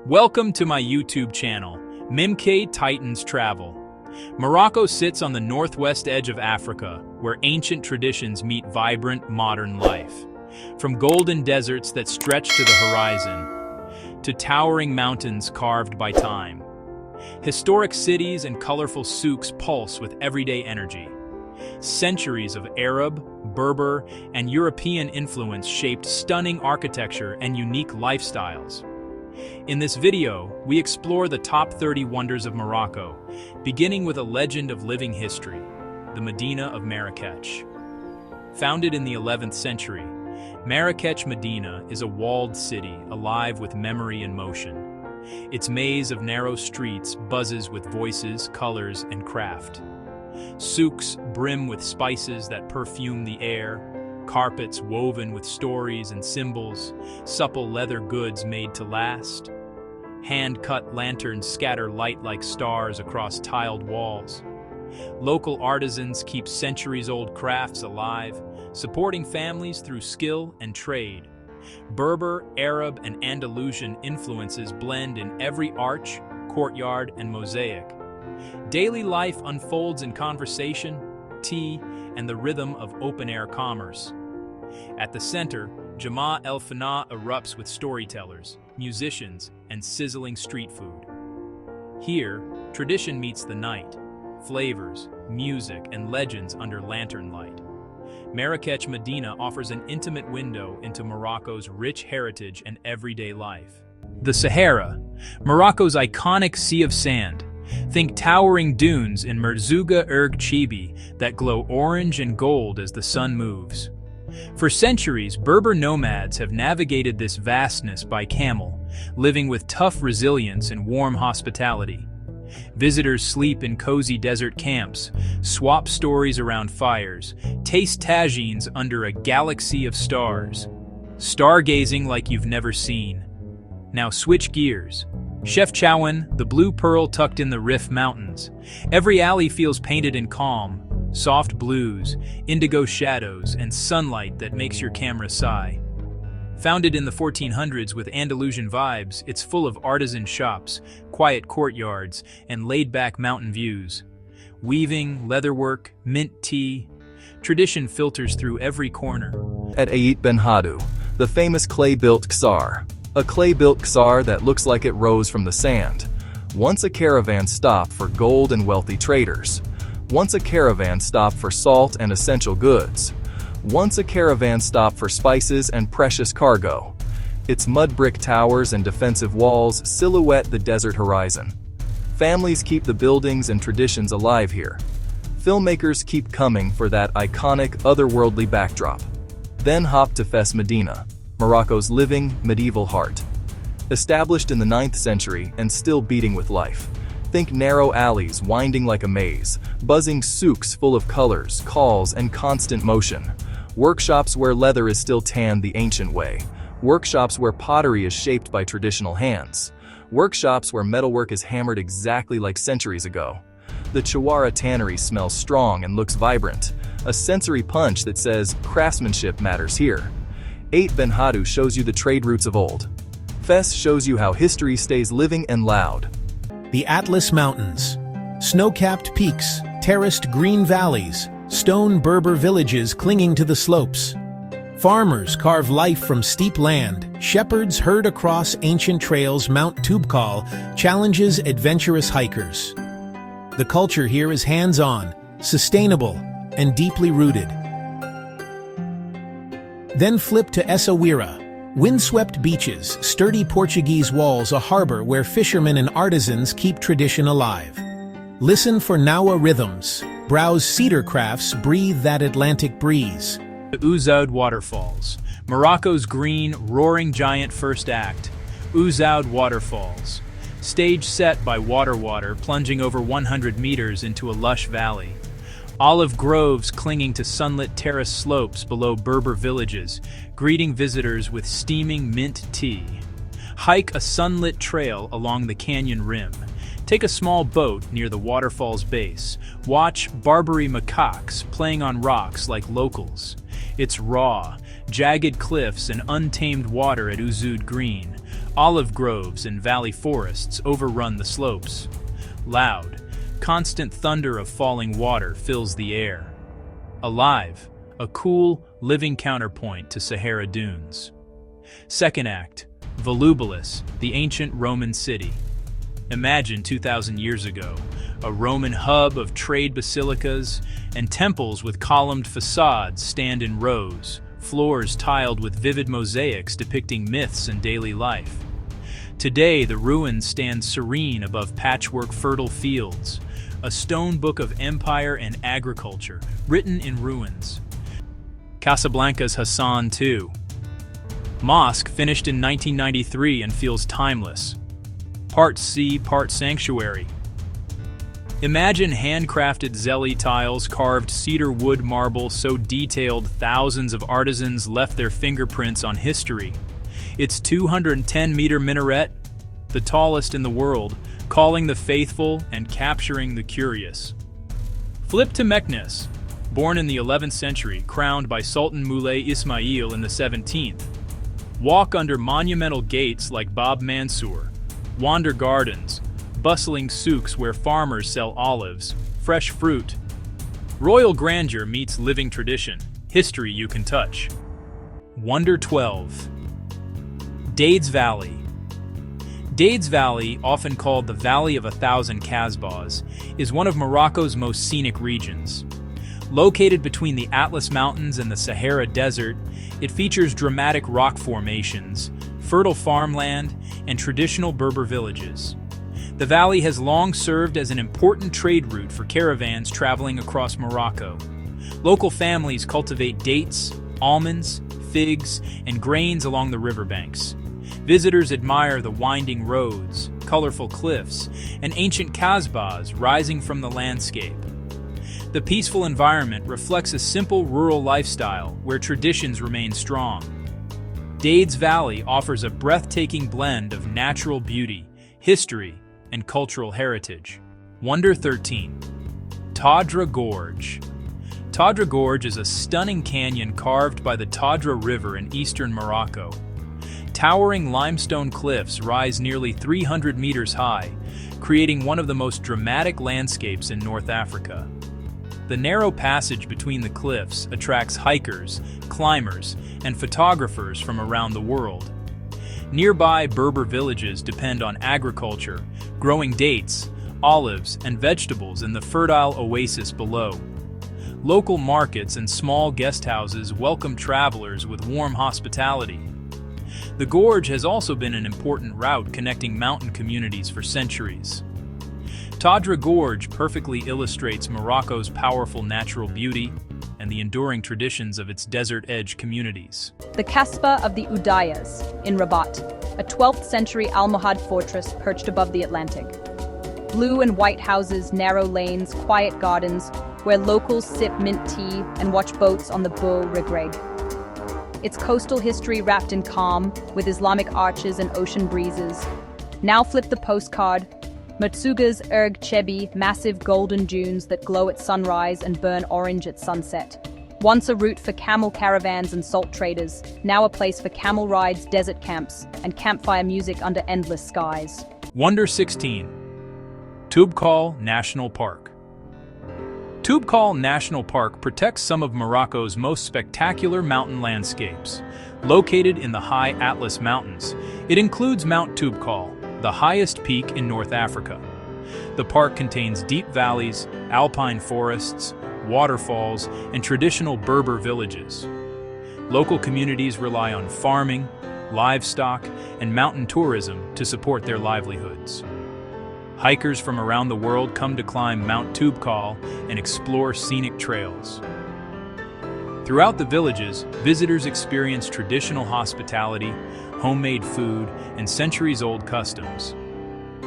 Welcome to my YouTube channel, Mimke Titans Travel. Morocco sits on the northwest edge of Africa, where ancient traditions meet vibrant, modern life. From golden deserts that stretch to the horizon, to towering mountains carved by time. Historic cities and colorful souks pulse with everyday energy. Centuries of Arab, Berber, and European influence shaped stunning architecture and unique lifestyles. In this video, we explore the top 30 wonders of Morocco, beginning with a legend of living history, the Medina of Marrakech. Founded in the 11th century, Marrakech Medina is a walled city alive with memory and motion. Its maze of narrow streets buzzes with voices, colors, and craft. Souks brim with spices that perfume the air, carpets woven with stories and symbols, supple leather goods made to last. Hand-cut lanterns scatter light like stars across tiled walls. Local artisans keep centuries-old crafts alive, supporting families through skill and trade. Berber, Arab, and Andalusian influences blend in every arch, courtyard, and mosaic. Daily life unfolds in conversation, tea, and the rhythm of open-air commerce. At the center, Jama El Fana erupts with storytellers, musicians, and sizzling street food. Here, tradition meets the night, flavors, music, and legends under lantern light. Marrakech Medina offers an intimate window into Morocco's rich heritage and everyday life. The Sahara, Morocco's iconic sea of sand. Think towering dunes in Merzouga Chibi that glow orange and gold as the sun moves. For centuries, Berber nomads have navigated this vastness by camel, living with tough resilience and warm hospitality. Visitors sleep in cozy desert camps, swap stories around fires, taste tagines under a galaxy of stars. Stargazing like you've never seen. Now switch gears. Chefchaouen, the blue pearl tucked in the Rif Mountains. Every alley feels painted in calm, soft blues, indigo shadows, and sunlight that makes your camera sigh. Founded in the 1400s with Andalusian vibes, it's full of artisan shops, quiet courtyards, and laid-back mountain views. Weaving, leatherwork, mint tea. Tradition filters through every corner. At Ait Benhaddou, the famous clay-built ksar. A clay-built ksar that looks like it rose from the sand. Once a caravan stop for gold and wealthy traders. Once a caravan stop for salt and essential goods. Once a caravan stop for spices and precious cargo. Its mud brick towers and defensive walls silhouette the desert horizon. Families keep the buildings and traditions alive here. Filmmakers keep coming for that iconic, otherworldly backdrop. Then hop to Fes Medina, Morocco's living, medieval heart. Established in the 9th century and still beating with life. Think narrow alleys winding like a maze, buzzing souks full of colors, calls, and constant motion. Workshops where leather is still tanned the ancient way. Workshops where pottery is shaped by traditional hands. Workshops where metalwork is hammered exactly like centuries ago. The Chawara tannery smells strong and looks vibrant. A sensory punch that says craftsmanship matters here. Ait Benhaddou shows you the trade routes of old. Fes shows you how history stays living and loud. The Atlas Mountains. Snow-capped peaks, terraced green valleys, stone Berber villages clinging to the slopes. Farmers carve life from steep land. Shepherds herd across ancient trails. Mount Toubkal challenges adventurous hikers. The culture here is hands-on, sustainable, and deeply rooted. Then flip to Essaouira. Windswept beaches, sturdy Portuguese walls, a harbor where fishermen and artisans keep tradition alive. Listen for Nawa rhythms. Browse cedar crafts, breathe that Atlantic breeze. The Ouzoud Waterfalls, Morocco's green, roaring giant first act. Ouzoud Waterfalls. Stage set by water plunging over 100 meters into a lush valley. Olive groves clinging to sunlit terrace slopes below Berber villages, greeting visitors with steaming mint tea. Hike a sunlit trail along the canyon rim. Take a small boat near the waterfall's base. Watch Barbary macaques playing on rocks like locals. It's raw, jagged cliffs and untamed water at Ouzoud Green, Olive groves and valley forests overrun the slopes. Loud, constant thunder of falling water fills the air. Alive, a cool, living counterpoint to Sahara Dunes. Second act, Volubilis, the ancient Roman city. Imagine 2,000 years ago, a Roman hub of trade basilicas and temples with columned facades stand in rows, floors tiled with vivid mosaics depicting myths and daily life. Today, the ruins stand serene above patchwork fertile fields, a stone book of empire and agriculture, written in ruins. Casablanca's Hassan II Mosque finished in 1993 and feels timeless. Part sea, part sanctuary. Imagine handcrafted Zeli tiles, carved cedar wood marble so detailed thousands of artisans left their fingerprints on history. Its 210-meter minaret, the tallest in the world, calling the faithful and capturing the curious. Flip to Meknes, born in the 11th century, crowned by Sultan Moulay Ismail in the 17th. Walk under monumental gates like Bab Mansour, wander gardens, bustling souks where farmers sell olives, fresh fruit. Royal grandeur meets living tradition, history you can touch. Wonder 12. Dades Valley. Dades Valley, often called the Valley of 1,000 Kasbahs, is one of Morocco's most scenic regions. Located between the Atlas Mountains and the Sahara Desert, it features dramatic rock formations, fertile farmland, and traditional Berber villages. The valley has long served as an important trade route for caravans traveling across Morocco. Local families cultivate dates, almonds, figs, and grains along the riverbanks. Visitors admire the winding roads, colorful cliffs, and ancient Kasbahs rising from the landscape. The peaceful environment reflects a simple rural lifestyle where traditions remain strong. Dades Valley offers a breathtaking blend of natural beauty, history, and cultural heritage. Wonder 13. Todra Gorge. Todra Gorge is a stunning canyon carved by the Todra River in eastern Morocco. Towering limestone cliffs rise nearly 300 meters high, creating one of the most dramatic landscapes in North Africa. The narrow passage between the cliffs attracts hikers, climbers, and photographers from around the world. Nearby Berber villages depend on agriculture, growing dates, olives, and vegetables in the fertile oasis below. Local markets and small guest houses welcome travelers with warm hospitality. The gorge has also been an important route connecting mountain communities for centuries. Todra Gorge perfectly illustrates Morocco's powerful natural beauty and the enduring traditions of its desert-edge communities. The Kasbah of the Udayas in Rabat, a 12th century Almohad fortress perched above the Atlantic. Blue and white houses, narrow lanes, quiet gardens, where locals sip mint tea and watch boats on the Bou Regreg. Its coastal history wrapped in calm, with Islamic arches and ocean breezes. Now flip the postcard. Merzouga's Erg Chebi, massive golden dunes that glow at sunrise and burn orange at sunset. Once a route for camel caravans and salt traders, now a place for camel rides, desert camps, and campfire music under endless skies. Wonder 16. Toubkal National Park. Toubkal National Park protects some of Morocco's most spectacular mountain landscapes. Located in the high Atlas Mountains, it includes Mount Toubkal, the highest peak in North Africa. The park contains deep valleys, alpine forests, waterfalls, and traditional Berber villages. Local communities rely on farming, livestock, and mountain tourism to support their livelihoods. Hikers from around the world come to climb Mount Toubkal and explore scenic trails. Throughout the villages, visitors experience traditional hospitality, homemade food, and centuries-old customs.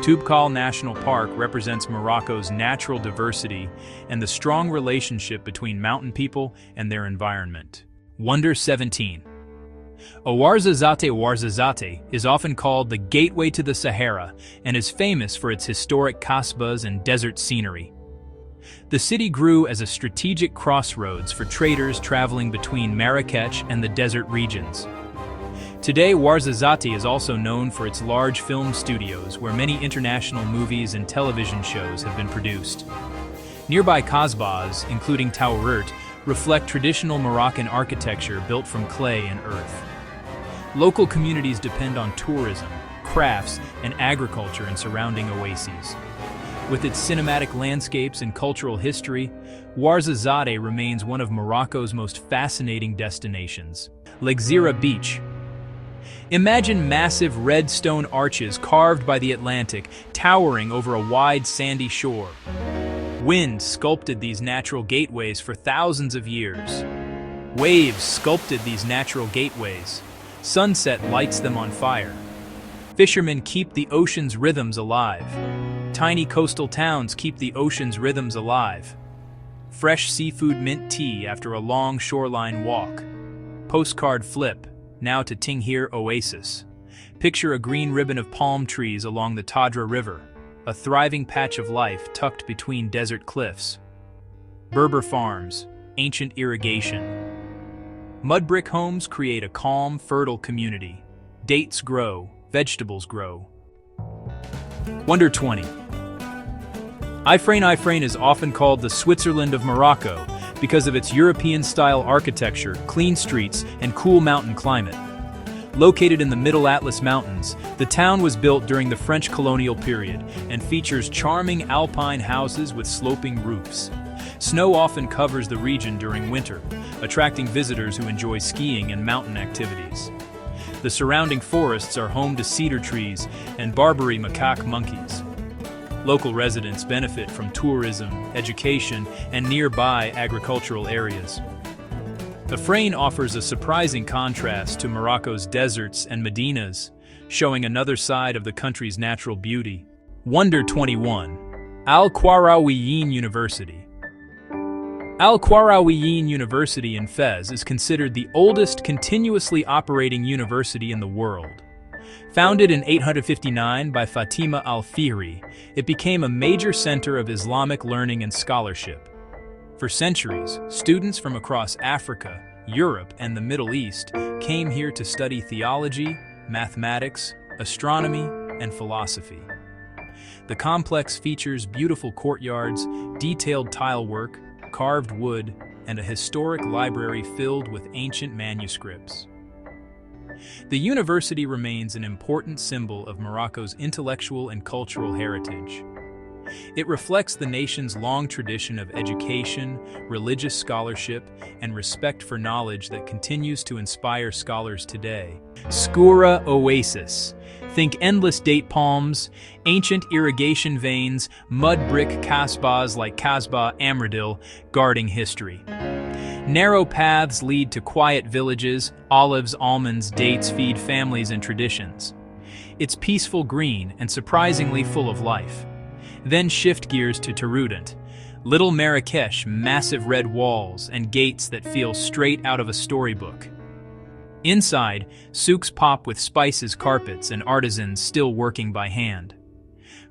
Toubkal National Park represents Morocco's natural diversity and the strong relationship between mountain people and their environment. Wonder 17. Ouarzazate is often called the gateway to the Sahara and is famous for its historic kasbahs and desert scenery. The city grew as a strategic crossroads for traders traveling between Marrakech and the desert regions. Today, Ouarzazate is also known for its large film studios where many international movies and television shows have been produced. Nearby Kasbahs, including Taroudant, reflect traditional Moroccan architecture built from clay and earth. Local communities depend on tourism, crafts, and agriculture in surrounding oases. With its cinematic landscapes and cultural history, Ouarzazate remains one of Morocco's most fascinating destinations. Legzira Beach. Imagine massive red stone arches carved by the Atlantic, towering over a wide sandy shore. Wind sculpted these natural gateways for thousands of years. Waves sculpted these natural gateways. Sunset lights them on fire. Fishermen keep the ocean's rhythms alive. Tiny coastal towns keep the ocean's rhythms alive. Fresh seafood mint tea after a long shoreline walk. Postcard flip, now to Tinghir Oasis. Picture a green ribbon of palm trees along the Todra River, a thriving patch of life tucked between desert cliffs. Berber farms, ancient irrigation. Mud brick homes create a calm, fertile community. Dates grow, vegetables grow. Wonder 20. Ifrane is often called the Switzerland of Morocco because of its European-style architecture, clean streets, and cool mountain climate. Located in the Middle Atlas Mountains, the town was built during the French colonial period and features charming alpine houses with sloping roofs. Snow often covers the region during winter, attracting visitors who enjoy skiing and mountain activities. The surrounding forests are home to cedar trees and Barbary macaque monkeys. Local residents benefit from tourism, education, and nearby agricultural areas. Ifrane offers a surprising contrast to Morocco's deserts and medinas, showing another side of the country's natural beauty. Wonder 21. Quaraouiyine University. Quaraouiyine University in Fes is considered the oldest continuously operating university in the world. Founded in 859 by Fatima al-Fihri, it became a major center of Islamic learning and scholarship. For centuries, students from across Africa, Europe, and the Middle East came here to study theology, mathematics, astronomy, and philosophy. The complex features beautiful courtyards, detailed tile work, carved wood, and a historic library filled with ancient manuscripts. The university remains an important symbol of Morocco's intellectual and cultural heritage. It reflects the nation's long tradition of education, religious scholarship, and respect for knowledge that continues to inspire scholars today. Skoura Oasis. Think endless date palms, ancient irrigation veins, mud brick kasbahs like Kasbah Amradil, guarding history. Narrow paths lead to quiet villages, olives, almonds, dates feed families and traditions. It's peaceful green and surprisingly full of life. Then shift gears to Taroudant. Little Marrakech, massive red walls and gates that feel straight out of a storybook. Inside, souks pop with spices, carpets, and artisans still working by hand.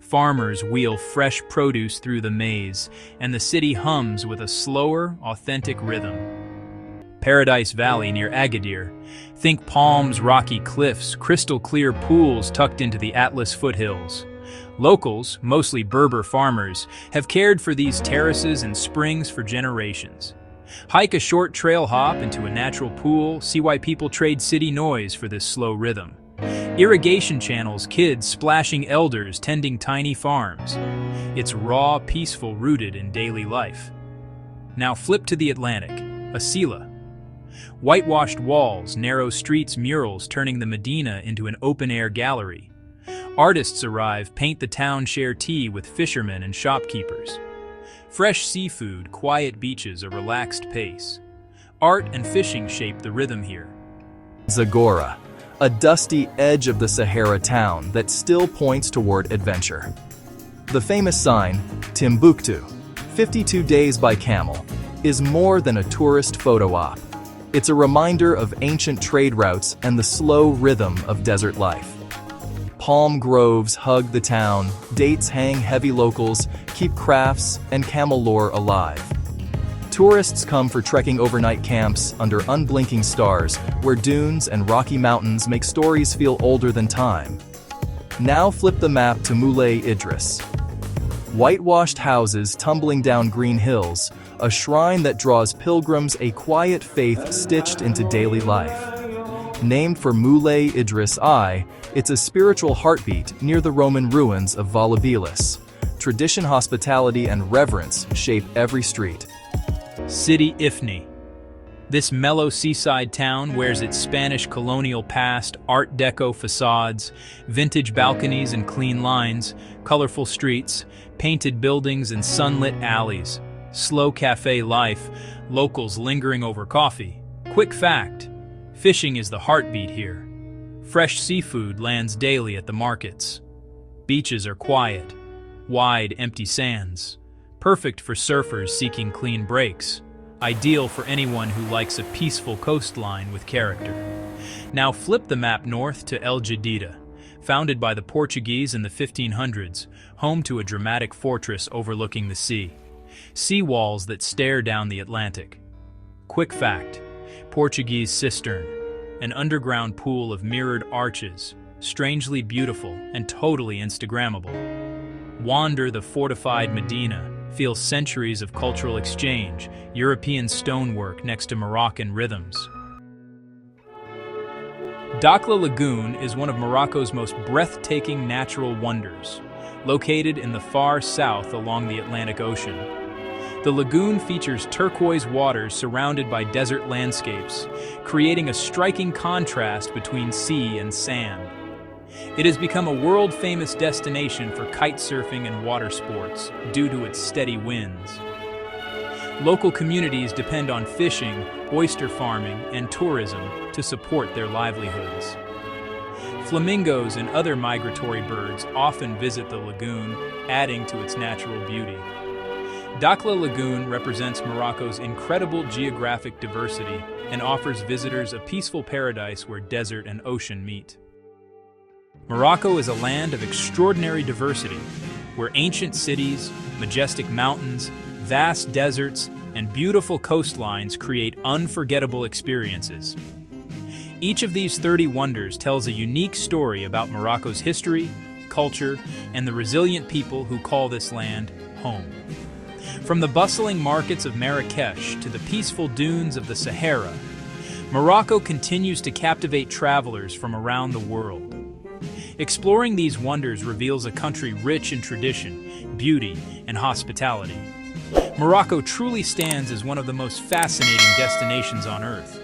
Farmers wheel fresh produce through the maze, and the city hums with a slower, authentic rhythm. Paradise Valley near Agadir. Think palms, rocky cliffs, crystal-clear pools tucked into the Atlas foothills. Locals, mostly Berber farmers, have cared for these terraces and springs for generations. Hike a short trail hop into a natural pool, see why people trade city noise for this slow rhythm. Irrigation channels, kids splashing, elders tending tiny farms. It's raw, peaceful, rooted in daily life. Now flip to the Atlantic, Asilah. Whitewashed walls, narrow streets, murals turning the Medina into an open-air gallery. Artists arrive, paint the town, share tea with fishermen and shopkeepers. Fresh seafood, quiet beaches, a relaxed pace. Art and fishing shape the rhythm here. Zagora, a dusty edge of the Sahara town that still points toward adventure. The famous sign, Timbuktu, 52 days by camel, is more than a tourist photo op. It's a reminder of ancient trade routes and the slow rhythm of desert life. Palm groves hug the town, dates hang heavy, locals keep crafts and camel lore alive. Tourists come for trekking overnight camps under unblinking stars, where dunes and rocky mountains make stories feel older than time. Now flip the map to Moulay Idriss. Whitewashed houses tumbling down green hills, a shrine that draws pilgrims, a quiet faith stitched into daily life. Named for Moulay Idriss I, it's a spiritual heartbeat near the Roman ruins of Volubilis. Tradition, hospitality, and reverence shape every street. Sidi Ifni. This mellow seaside town wears its Spanish colonial past, Art Deco facades, vintage balconies and clean lines, colorful streets, painted buildings and sunlit alleys, slow cafe life, locals lingering over coffee. Quick fact: fishing is the heartbeat here. Fresh seafood lands daily at the markets. Beaches are quiet, wide, empty sands, perfect for surfers seeking clean breaks, ideal for anyone who likes a peaceful coastline with character. Now flip the map north to El Jadida, founded by the Portuguese in the 1500s, home to a dramatic fortress overlooking the sea. Sea walls that stare down the Atlantic. Quick fact: Portuguese cistern, an underground pool of mirrored arches, strangely beautiful and totally Instagrammable. Wander the fortified Medina, feel centuries of cultural exchange, European stonework next to Moroccan rhythms. Dakhla Lagoon is one of Morocco's most breathtaking natural wonders, located in the far south along the Atlantic Ocean. The lagoon features turquoise waters surrounded by desert landscapes, creating a striking contrast between sea and sand. It has become a world-famous destination for kite surfing and water sports due to its steady winds. Local communities depend on fishing, oyster farming, and tourism to support their livelihoods. Flamingos and other migratory birds often visit the lagoon, adding to its natural beauty. Dakhla Lagoon represents Morocco's incredible geographic diversity and offers visitors a peaceful paradise where desert and ocean meet. Morocco is a land of extraordinary diversity, where ancient cities, majestic mountains, vast deserts, and beautiful coastlines create unforgettable experiences. Each of these 30 wonders tells a unique story about Morocco's history, culture, and the resilient people who call this land home. From the bustling markets of Marrakech to the peaceful dunes of the Sahara, Morocco continues to captivate travelers from around the world. Exploring these wonders reveals a country rich in tradition, beauty, and hospitality. Morocco truly stands as one of the most fascinating destinations on Earth.